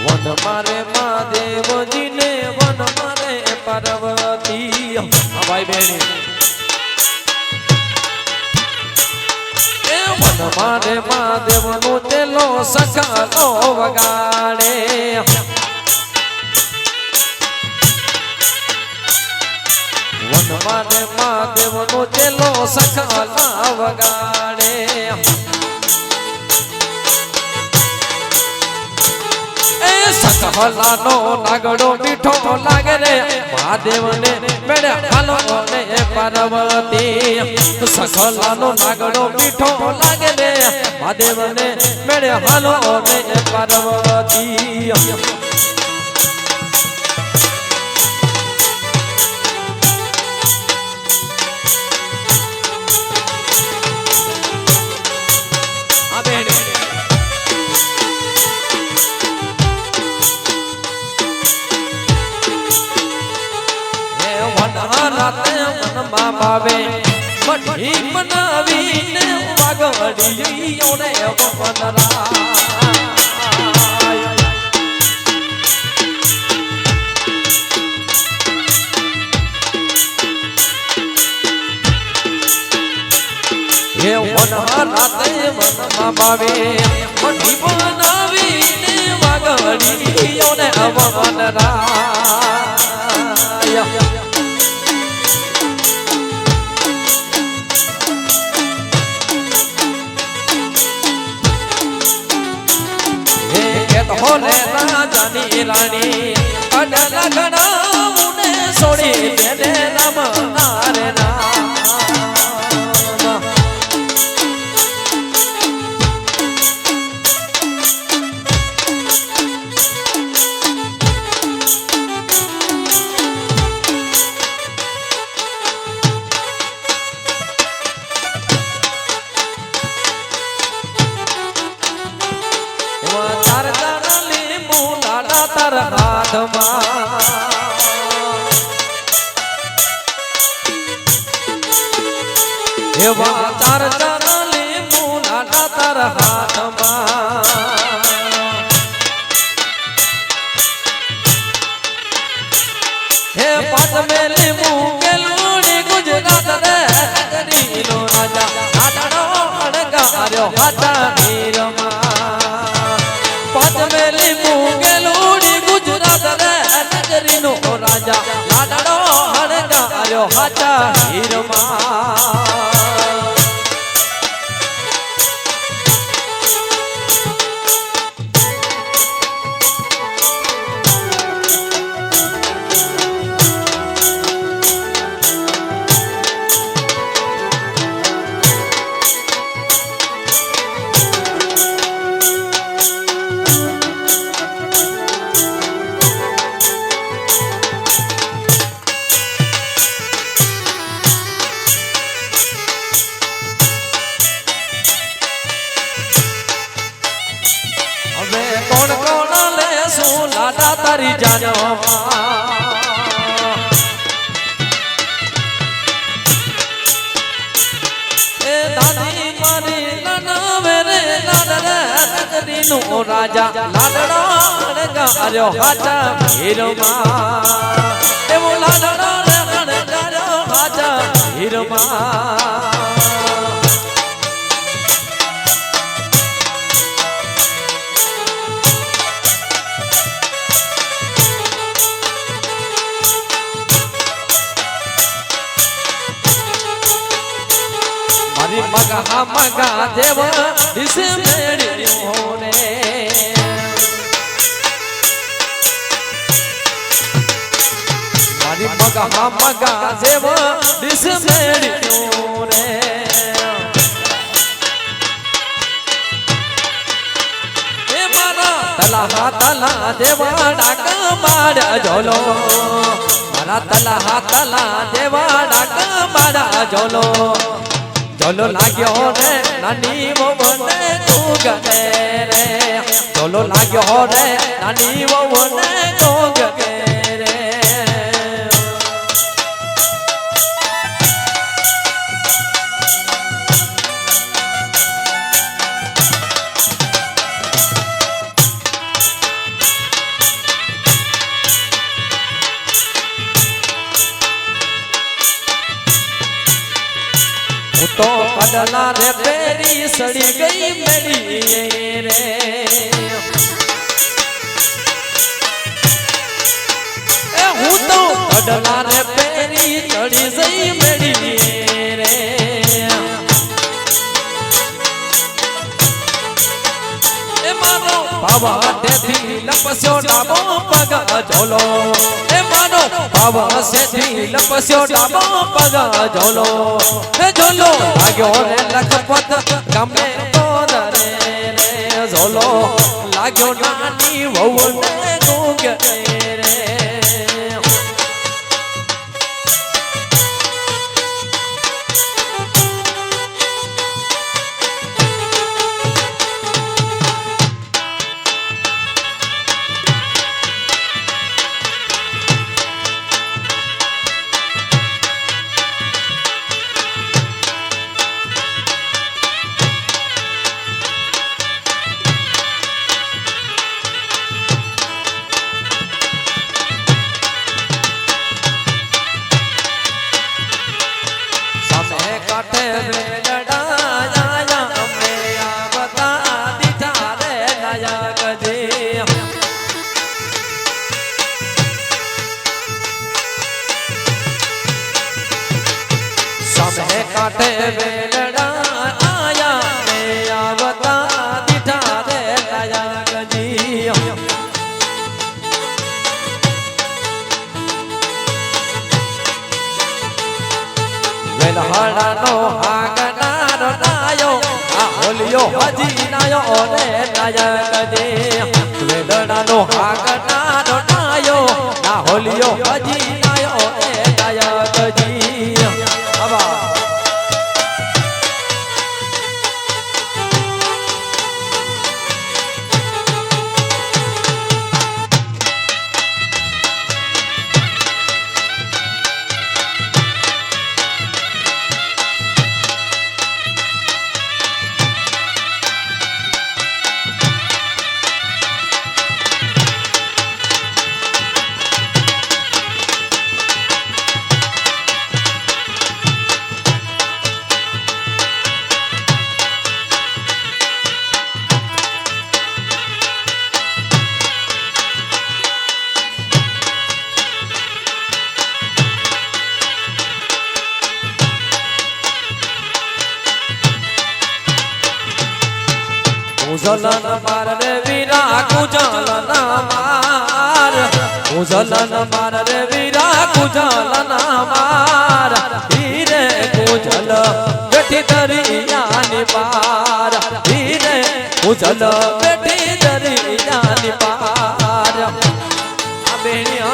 One મારે મહાદેવજી ને one મારે પાર્વતી ભાઈ બેની વન મારે મહાદેવ નો તેલો સખાલો વગાડે વન મારે મહાદેવ નો તેલો સખાલા વગાડે સખલાનો નાગડો મીઠો લાગે રે મહાદેવ ને મેળે હાલો ને પાર્વતી સખલાનો નાગડો મીઠો લાગે રે મહાદેવ ને મેળે હાલો ને પાર્વતી મનમાં ભાવે મઠી બનાવીને વાગવડીઓને વનરા હે વનરા રાતે મનમાં ભાવે મઠી બનાવીને વાગવડીઓને વનરા હોલે રાજાની રાણી અડલા ગણાઉને સોડી તેને રામ નારે રામ એવા ચાર ચાર લીંબુ નાના તારા હાથમાં હે પાંચ મે લીંબુ કેલુડી ગુજરાત રે નગરીનો રાજા આડો અણગાર્યો હાથા નીરમાં પાંચ મે લીંબુ કેલુડી ગુજરાત રે નગરીનો રાજા આડો અણગાર્યો હાથા નીરમાં તારી જાનો એ દાદી મારી લનાવે રે નગરીનો રાજા લાડડો અણગાર્યો હાચા હીરમાં એવો લાડડો અણગાર્યો હાચા હીરમાં મગા મગા દેવ દિસ મેળ્યો ને મારી મગા મગા દેવ દિસ મેળ્યો રે એ મારા તલા દેવા ડાક મારા ઝોલો મારા તલા દેવા ડાક મારા ઝોલો ઝોલો લાગ્યો રે નાની વવને તું ગને રે ઝોલો લાગ્યો રે નાની વવને તું ગને રે કડલા રે પેરી સડી ગઈ મેળી રે એ હું તો કડલા રે પેરી ચડી જઈ મેળી રે એ મારો બાબા તેથી લપસ્યો ડાબો પગ ઝોલો એ મારો બાબા તેથી લપસ્યો ડાબો પગ ઝોલો એ ઝોલો લાગ્યો રે લખપત ગમે તો રે ઝોલો લાગ્યો નાની વહુ ને ગુંગ રે काटे वेलड़ा आया मैं आवता दिठा रे लाया गजी वेलहाड़ा नो आगनारो नायो आ होलियो हजी नायो रे लाया गजी वेलड़ा नो आगनारो नायो आ होलियो हजी नायो रे लाया गजी अबा उजलन मार रे वीरा कुजलन मार उजलन मार रे वीरा कुजलन मार धीरे कुजल बैठी दरिया पार धीरे कुजल बैठी दरिया पार बेनिया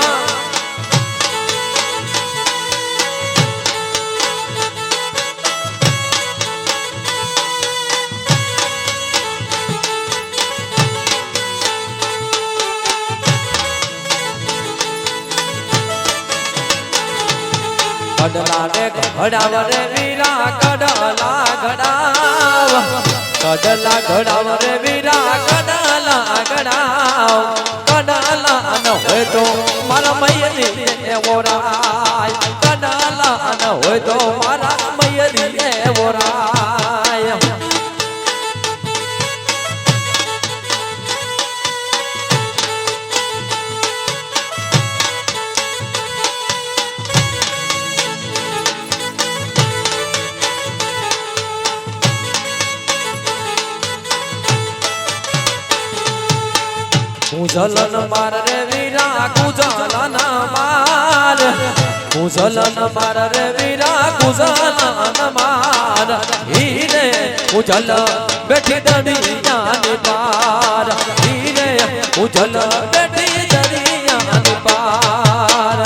कड़ला रे घड़ाव रे वीरा कड़ला घड़ाव कड़ला घड़ाव रे वीरा कड़ला घड़ाव कड़ला न होय तो मारा मैयरी एवो राय कड़ला न होय तो मारा मैयरी एवो राय कुजलन मार रे वीरा कुजलन मार कुजलन मार रे वीरा कुजलन मार हीरे कुजल बैठी दरिया पार हीरे कुजल बैठी दरिया पार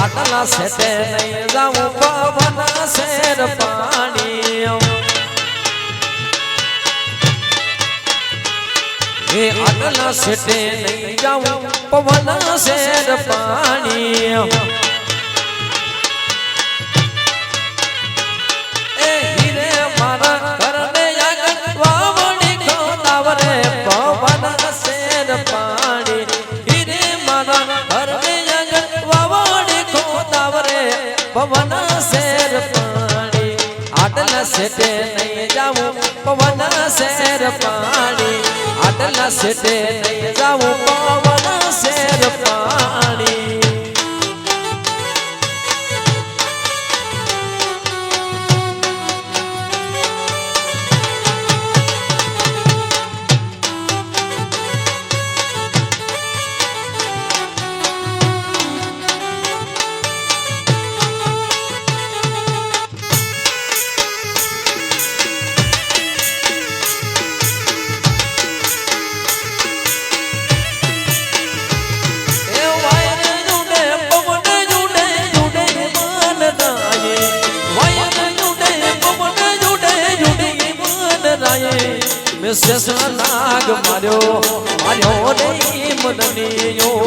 आटला सेटे नहीं जाऊं पवन शेर पानी એ આટલા સેટે નહીં જાઉં પવન શેર પાણી એ હીરે મારા ઘરને આગળ વાવણી ખોદાવરે પવન શેર પાણી હીરે મારા ઘરને આગળ વાવણી ખોદાવરે પવન શેર પાણી આટલા સેટે નહીં જાઉં પવન શેર પાણી આટલા સેટે નહીં જાઉં પવન શેર પાણી નાગ માર્યો માર્યો રે મદનિયો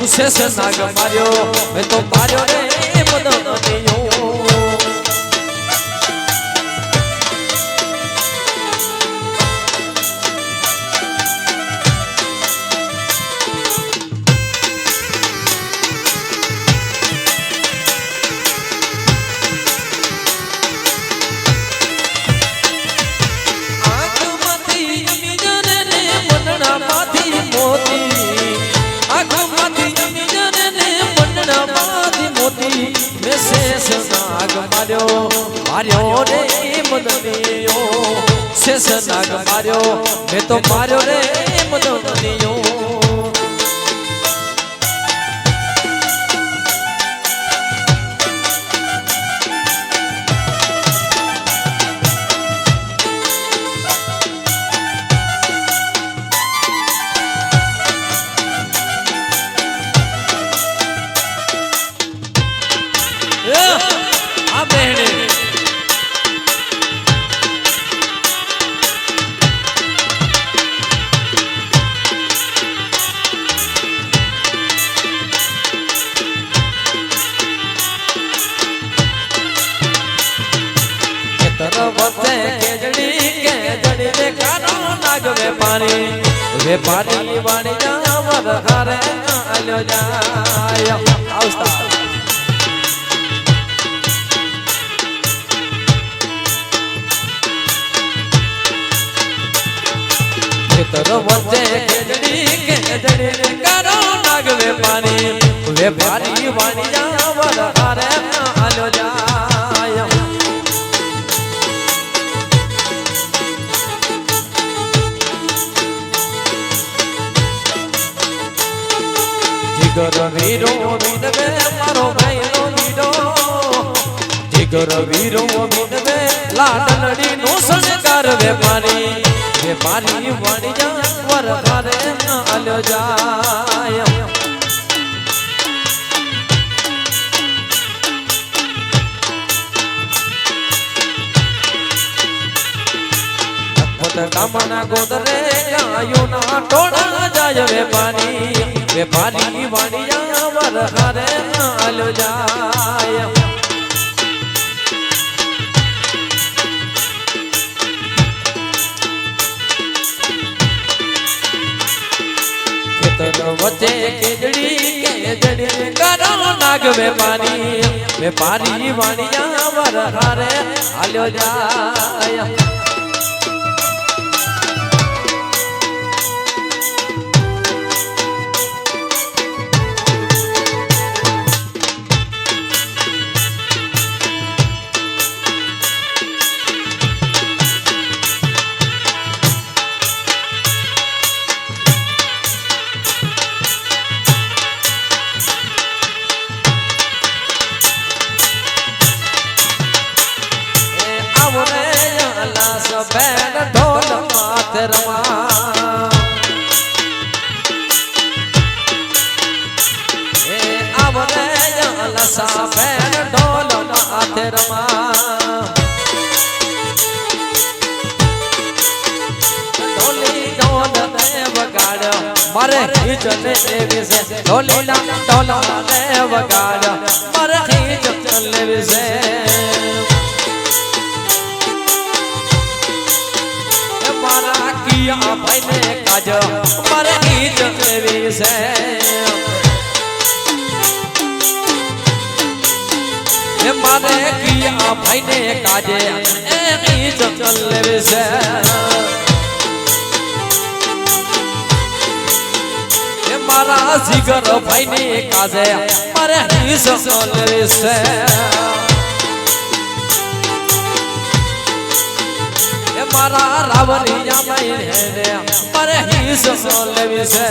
શેષ નાગ માર્યો મેં તો માર્યો રે મદનિયો માર્યો રે મદનિયો શેષ નાગ માર્યો મેં તો માર્યો રે મદનિયો આ બહેને વેપારી વાણી જાવર હારે આલ્યો જાય આવસ્તા ખેતર વચ્ચે ખેજડી ખેજડી કરો નાગ વેપારી વાણી જાવર હારે આલ્યો જાય જીગર વીરો વિનવે મારો ભાઈનો વીરો જીગર વીરો વિનવે લાડલડી નો શણગાર વેપારી વાણી જાવર હારે આલ્યો જાય કામના ગોદરે ગાયો ના ટોળા જાય વેપારી વાણી જાવર હારે આલ્યો જાય વચ્ચે કેજડી કરો નાગ વેપારી વાણી જાવર હારે આલ્યો જાય બેન ઢોલ માથ રમા એ આવરે લસા બેન ઢોલ માથ રમા ઢોલી ઢોલ દેવ મારે હિચને લેવી છે ઢોલીના ઢોલા રે વગાડ મારે હિચ લેવી છે મારા કિયા ભાઈને કાજ મારે હિચ લેવી છે મારે કિયા ભાઈને કાજે હિચ લેવી છે મારા જીગર ભાઈને કાજે મારે હિચ લેવી છે મારા રાવલિયા ભાઈને મારે હિચ લેવી છે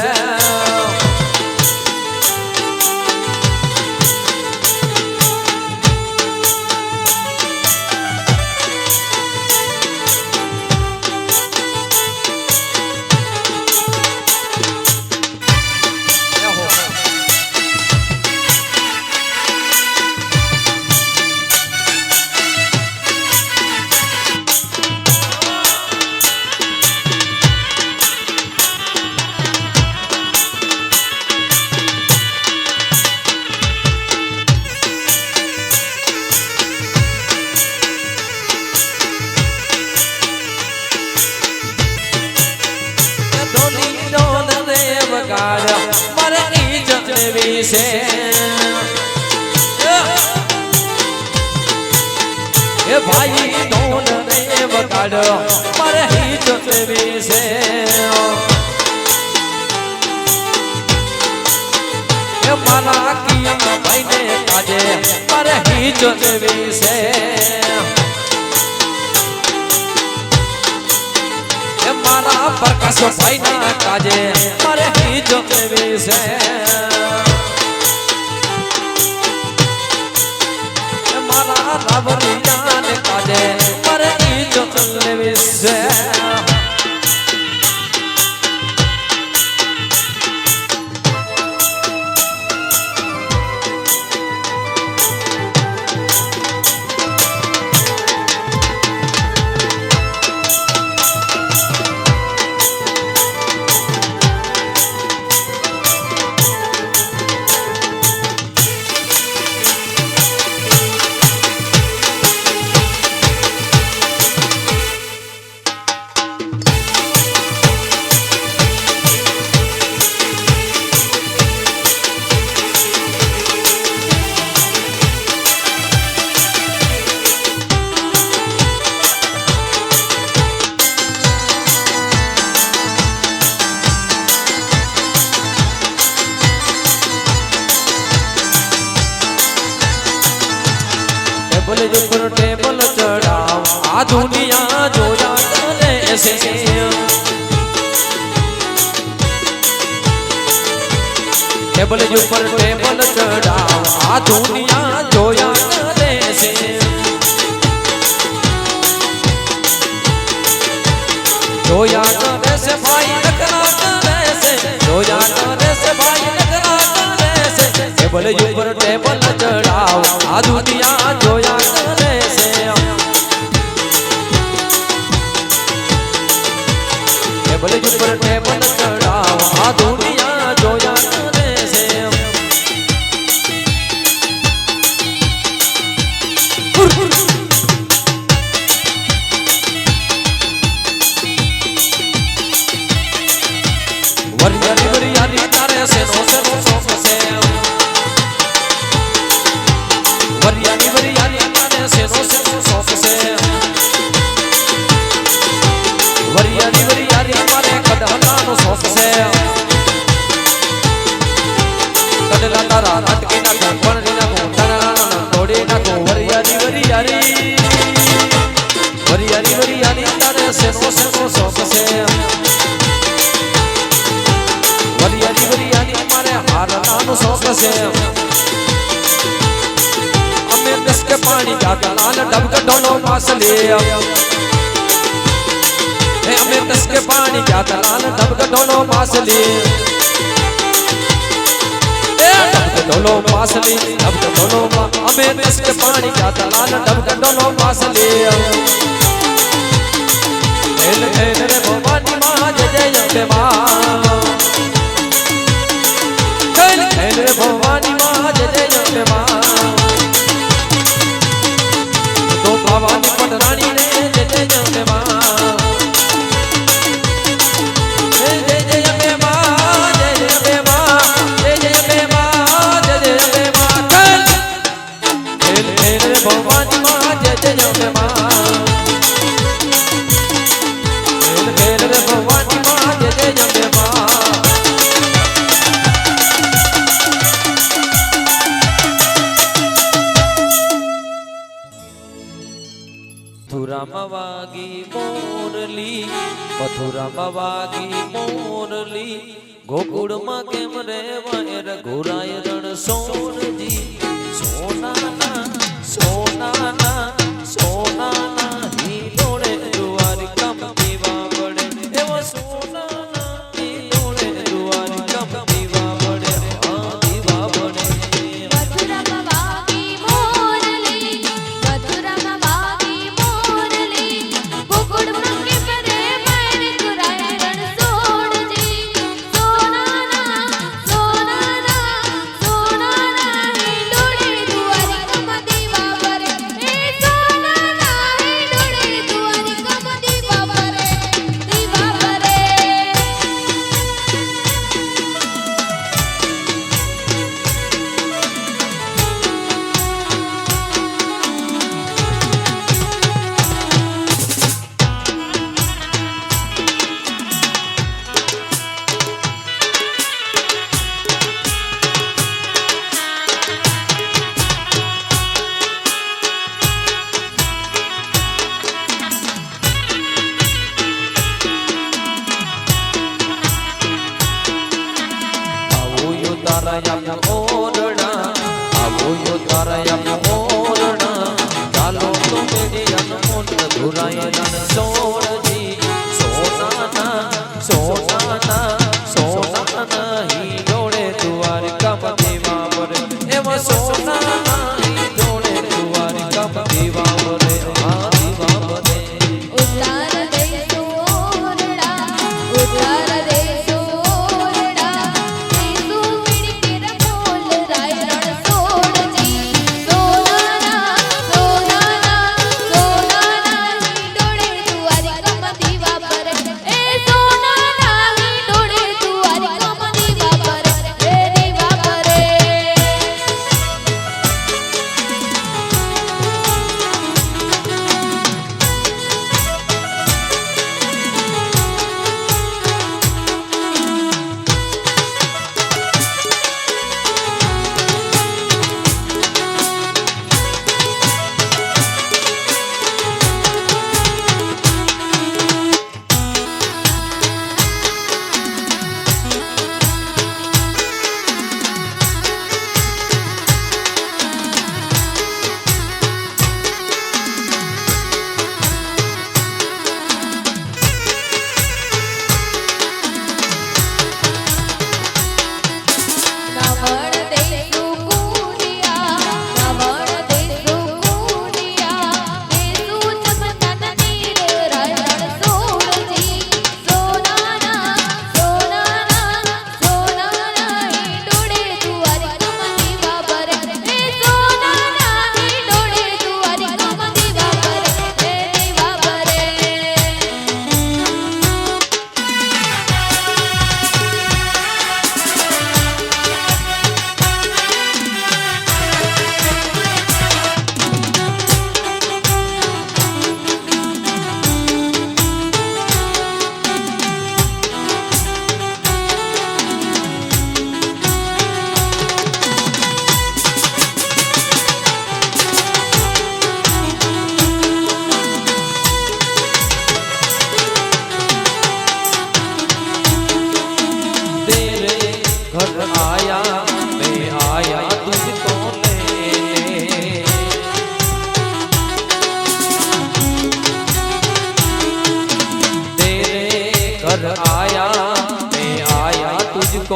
મારે હિચ લેવી છે એ ભાઈ ઢોલ રે વગાડ મારે હિચ લેવી છે એ મારા કિયા ભાઈને કાજે મારે હિચ લેવી છે મારા પ્રકાશ ભાઈના કાજે મારે હિચ લેવી છે મારા રાવલિયાને કાજે મારે હિચ લેવી છે ટેબલ ઉપર ટેબલ ચડાવ આ દુનિયા જોયા કરે છે ટેબલ ઉપર ટેબલ ચડાવ આ દુનિયા જોયા કરે છે જોયા કરે છે ભાઈ નકરા કરે છે જોયા કરે છે ભાઈ નકરા કરે છે ટેબલ ઉપર ટેબલ ચડાવ આ દુનિયા જોયા કરે છે ટેબલ ઉપર ટેબલ ચડાવ આ દુનિયા જોયા કરે છે વરિયારી વરિયારી તારે છે નો શોખ છે વરિયારી વરિયારી તારે છે નો શોખ છે વરિયારી વરિયારી મારે કડલાનો શોખ છે કડલા તારા નાટકી નાખો પણરી નાખો તારા તોડી નાખો વરિયારી વરિયારી વરિયારી વરિયારી તારે છે નો શોખ છે વરિયારી વરિયારી મારે હારનાનો શોખ છે અમે દસ કે પાણી જાતા લાલ ડબક ઢોલો માસલી અમે દસ के पानी क्या लाल डबक ढोलो मासली डबक ढोलो मासली डबक ढोलो हमें दस के पानी क्या लाल डबक ढोलो मासली खेल खेल रे भवानी माँ जय जय अम्बे माँ खेल रे भवानी माँ जय जय अम्बे माँ तो भवानी पटरानी रे जय जय अम्बे माँ भवानी माँ जय जय अम्बे माँ खेल खेल रे भवानी माँ जय जय अम्बे माँ मथुरा वागी मोरली मथुरा वागी मोरली गोकुड़ में केम रे वायर घोराय रण सोनजी सोनाना सोनाना सोनाना ही डोळे द्वारिका पीवा पड़े एवं सोनाना ही डोळे द्वारिका पीवा पड़े हाँ पीवा पड़े मथुरा वागी मोरली मथुरा वागी मोरली गोकुड़ में केम रे वायर घोराय रण सोनजी सोनाना सोनाना सोनाना ही डोळे द्वारिका दीवा परे ए सोनाना ही डोळे द्वारिका दीवा परे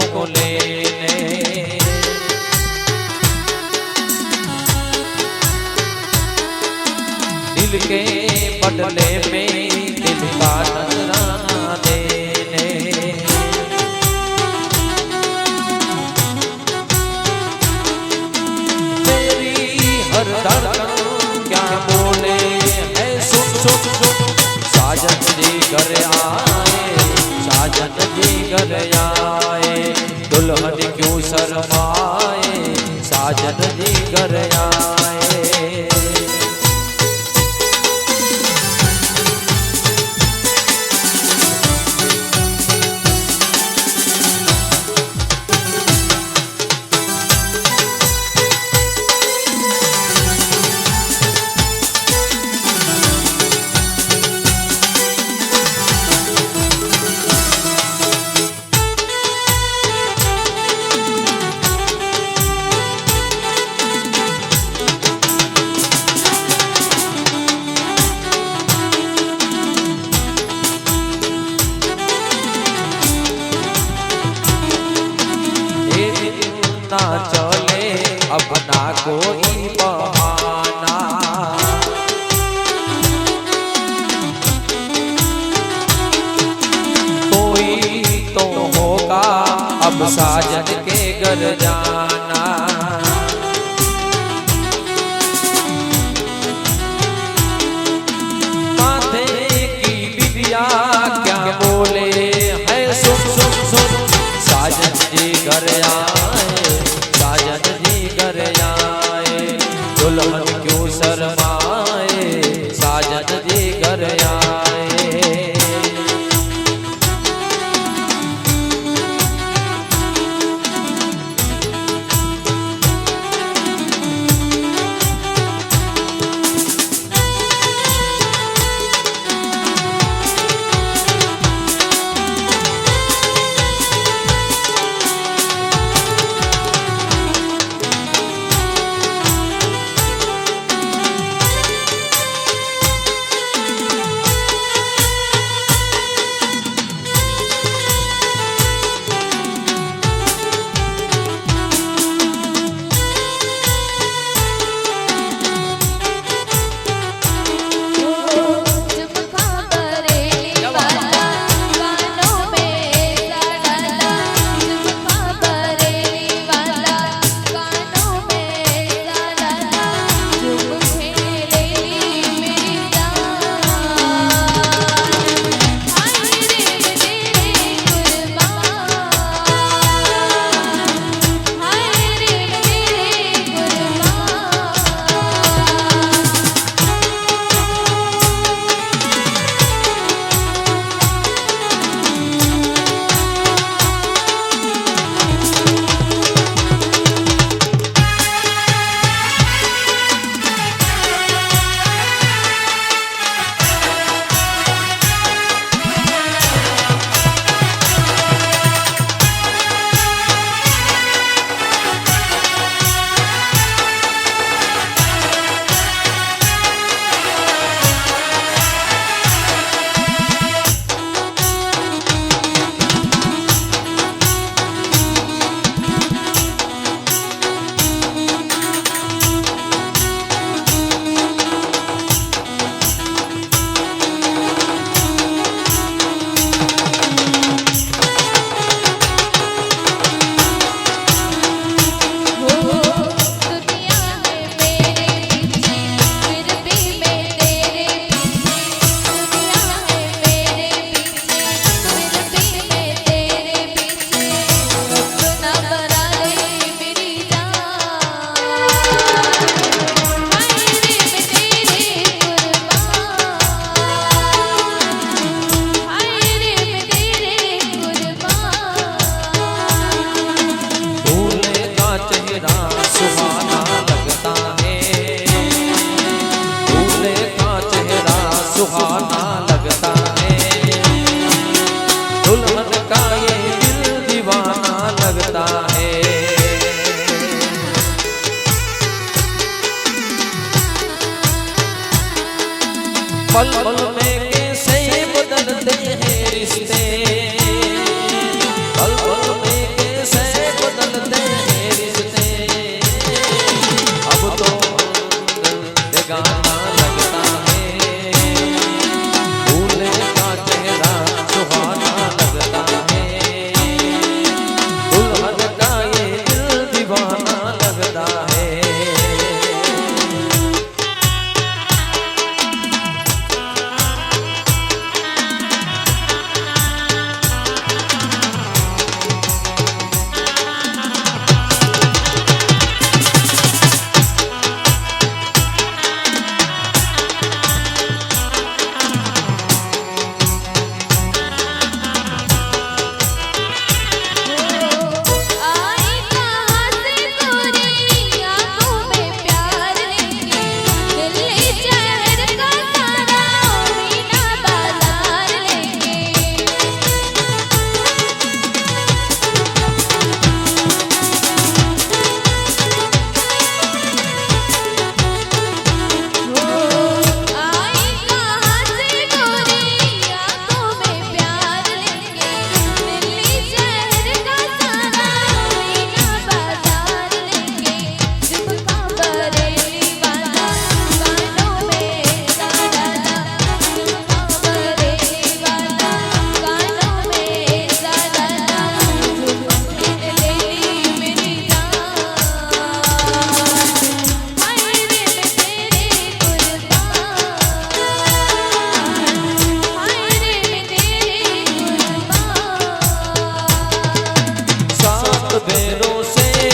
को लेने दिल के पटले में दिल का नजराना देने घर आए, साजन जी घर आए, दुल्हन क्यों शर्माए, साजन जी घर आए। ना चले अब ना कोई बहाना, कोई तो होगा अब साजन के घर जाना। माथे की बिटिया क्या बोले है, सुन सुन सुन, साजन जी घर आए, साजन जी घर आए, दुल्हन क्यों शर्माए, साजन जी घर आए।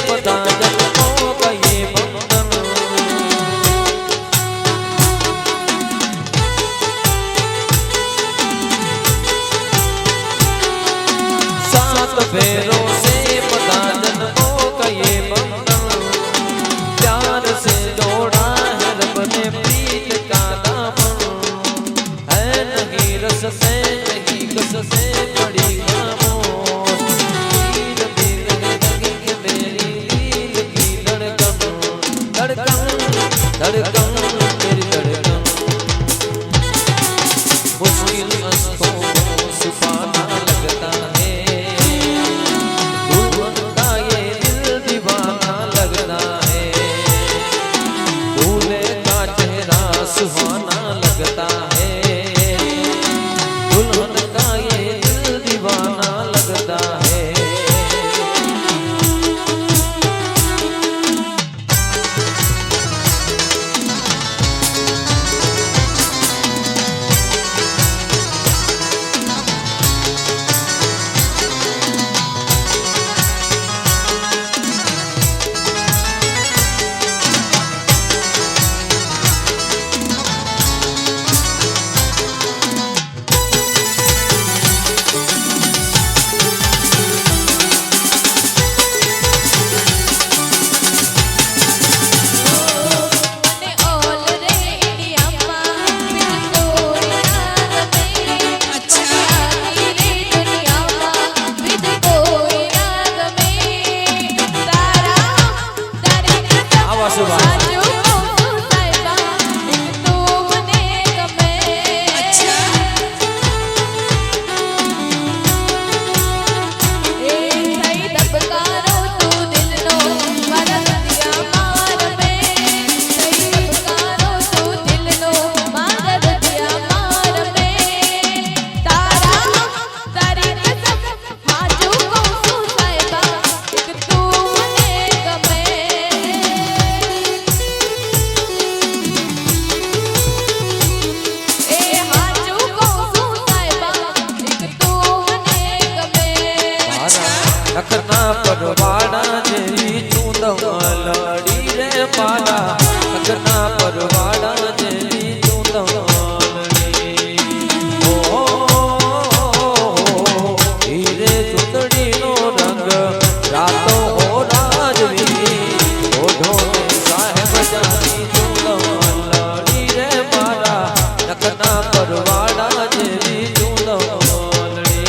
બધા જન્મો કહીએ બંધન सात फेरों से बता जन्मों का ये बंधन प्यार से जोड़ा है रब ने प्रीत का दामन है नहीं रस से नहीं कस से बड़ी खामोश धीरे धीरे लगी कि मेरी दिल की धड़कन धड़कन धड़कन मेरी धड़कन मुश्किल अस्तों को छुपाना लगता है दुल्हन का ये दिल दीवाना लगता है दूल्हे का चेहरा सुहाना लगता है दुल्हन का ये दिल दीवाना लगता है નખના પરવાડા જેવી ચૂંદવા લડી રે મારા નખના પરવાડા જેવી ચૂંદવા લડી ઓ હીરે ચૂંદડીનો રંગ રાતો હો રાજવી ઓઢો સાહેબ જાની ચૂંદવા લડી રે મારા નખના પરવાડા જેવી ચૂંદવા લડી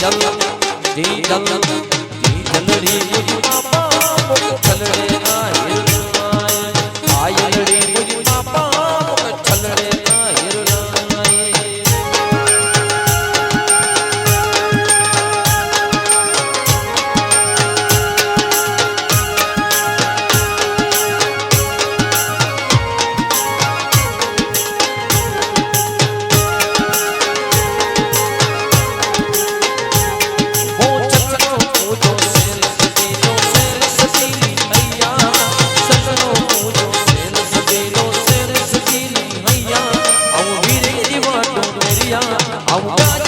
જલડી મુજી બાપા છલડે ના હિરણાય આયલડી મુજી બાપા છલડે ના હિરણાય આવું